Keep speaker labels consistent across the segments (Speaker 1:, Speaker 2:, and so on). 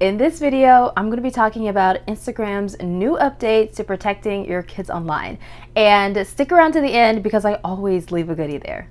Speaker 1: In this video, I'm going to be talking about Instagram's new updates to protecting your kids online. And stick around to the end because I always leave a goodie there.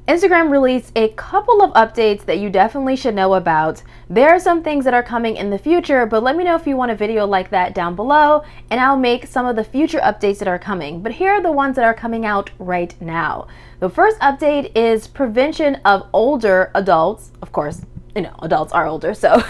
Speaker 1: Instagram released a couple of updates that you definitely should know about. There are some things that are coming in the future, but let me know if you want a video like that down below, and I'll make some of the future updates that are coming. But here are the ones that are coming out right now. The first update is prevention of older adults, of course, adults are older, so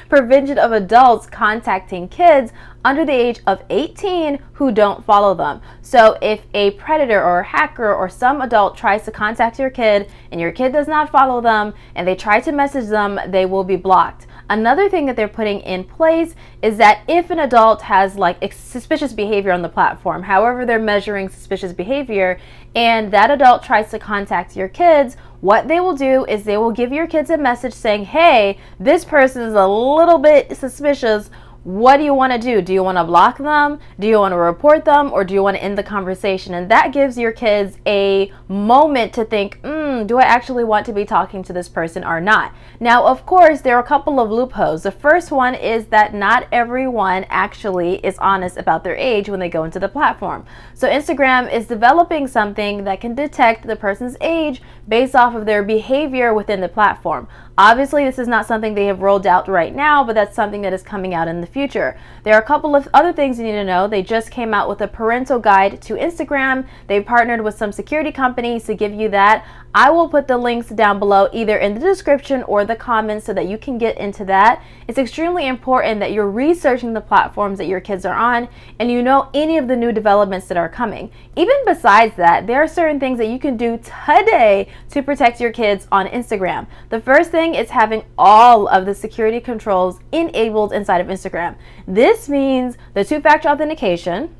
Speaker 1: prevention of adults contacting kids under the age of 18 who don't follow them. So if a predator or a hacker or some adult tries to contact your kid and your kid does not follow them and they try to message them, they will be blocked. Another thing that they're putting in place is that if an adult has like suspicious behavior on the platform, however they're measuring suspicious behavior, and that adult tries to contact your kids, what they will do is they will give your kids a message saying, hey, this person is a little bit suspicious. What do you want to do? Do you want to block them? Do you want to report them? Or do you want to end the conversation? And that gives your kids a moment to think, do I actually want to be talking to this person or not? Now, of course, there are a couple of loopholes. The first one is that not everyone actually is honest about their age when they go into the platform. So Instagram is developing something that can detect the person's age based off of their behavior within the platform. Obviously, this is not something they have rolled out right now, but that's something that is coming out in the future. There are a couple of other things you need to know. They just came out with a parental guide to Instagram. They partnered with some security companies to give you that. I will put the links down below, either in the description or the comments, so that you can get into that. It's extremely important that you're researching the platforms that your kids are on and you know any of the new developments that are coming. Even besides that, there are certain things that you can do today to protect your kids on Instagram. The first thing is having all of the security controls enabled inside of Instagram. This means the two-factor authentication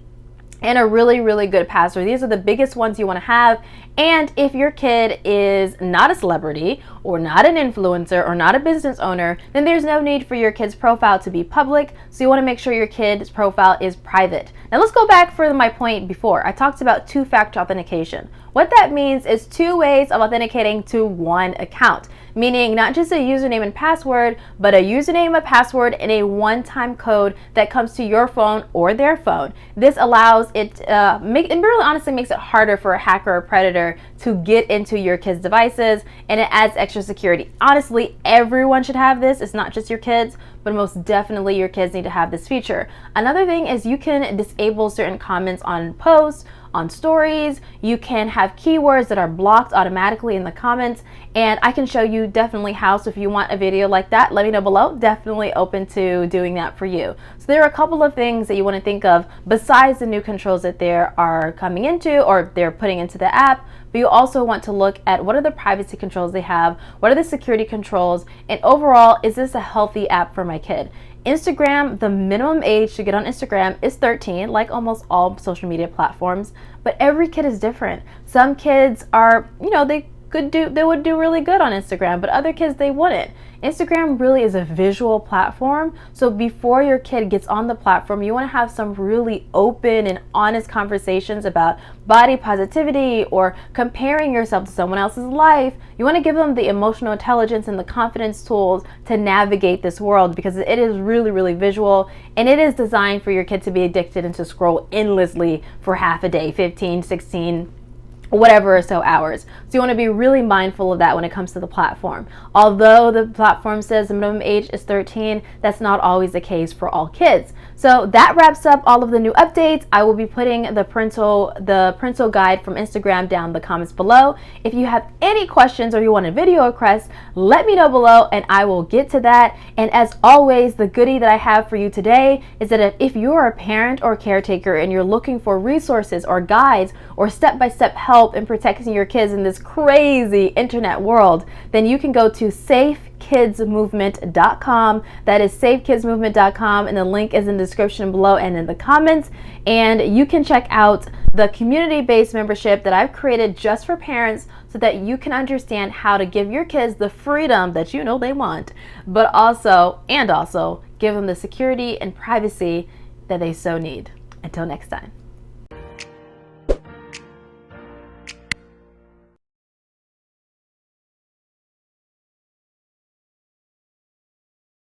Speaker 1: and a really, really good password. These are the biggest ones you want to have. And if your kid is not a celebrity or not an influencer or not a business owner, then there's no need for your kid's profile to be public. So you want to make sure your kid's profile is private. Now let's go back for my point before. I talked about two-factor authentication. What that means is two ways of authenticating to one account, meaning not just a username and password, but a username, a password, and a one-time code that comes to your phone or their phone. This allows it, it really honestly makes it harder for a hacker or predator to get into your kids' devices, and it adds extra security. Honestly, everyone should have this. It's not just your kids, but most definitely your kids need to have this feature. Another thing is you can disable certain comments on posts, on stories. You can have keywords that are blocked automatically in the comments, and I can show you definitely how. So if you want a video like that, let me know below. Definitely open to doing that for you. So there are a couple of things that you want to think of besides the new controls that they are coming into or they're putting into the app, but you also want to look at what are the privacy controls they have, what are the security controls, and overall, is this a healthy app for my kid? Instagram, the minimum age to get on Instagram is 13, like almost all social media platforms, but every kid is different. Some kids are, they would do really good on Instagram, but other kids, they wouldn't. Instagram really is a visual platform, so before your kid gets on the platform, you want to have some really open and honest conversations about body positivity or comparing yourself to someone else's life. You want to give them the emotional intelligence and the confidence tools to navigate this world, because it is really, really visual, and it is designed for your kid to be addicted and to scroll endlessly for half a day, 15, 16, whatever or so hours. So you want to be really mindful of that when it comes to the platform. Although the platform says the minimum age is 13, that's not always the case for all kids. So that wraps up all of the new updates. I will be putting the parental guide from Instagram down in the comments below. If you have any questions or you want a video request, let me know below and I will get to that. And as always, the goodie that I have for you today is that if you're a parent or caretaker and you're looking for resources or guides or step-by-step help in protecting your kids in this crazy internet world, then you can go to safekidsmovement.com. That is safekidsmovement.com, and the link is in the description below and in the comments. And you can check out the community-based membership that I've created just for parents so that you can understand how to give your kids the freedom that you know they want, but also give them the security and privacy that they so need. Until next time.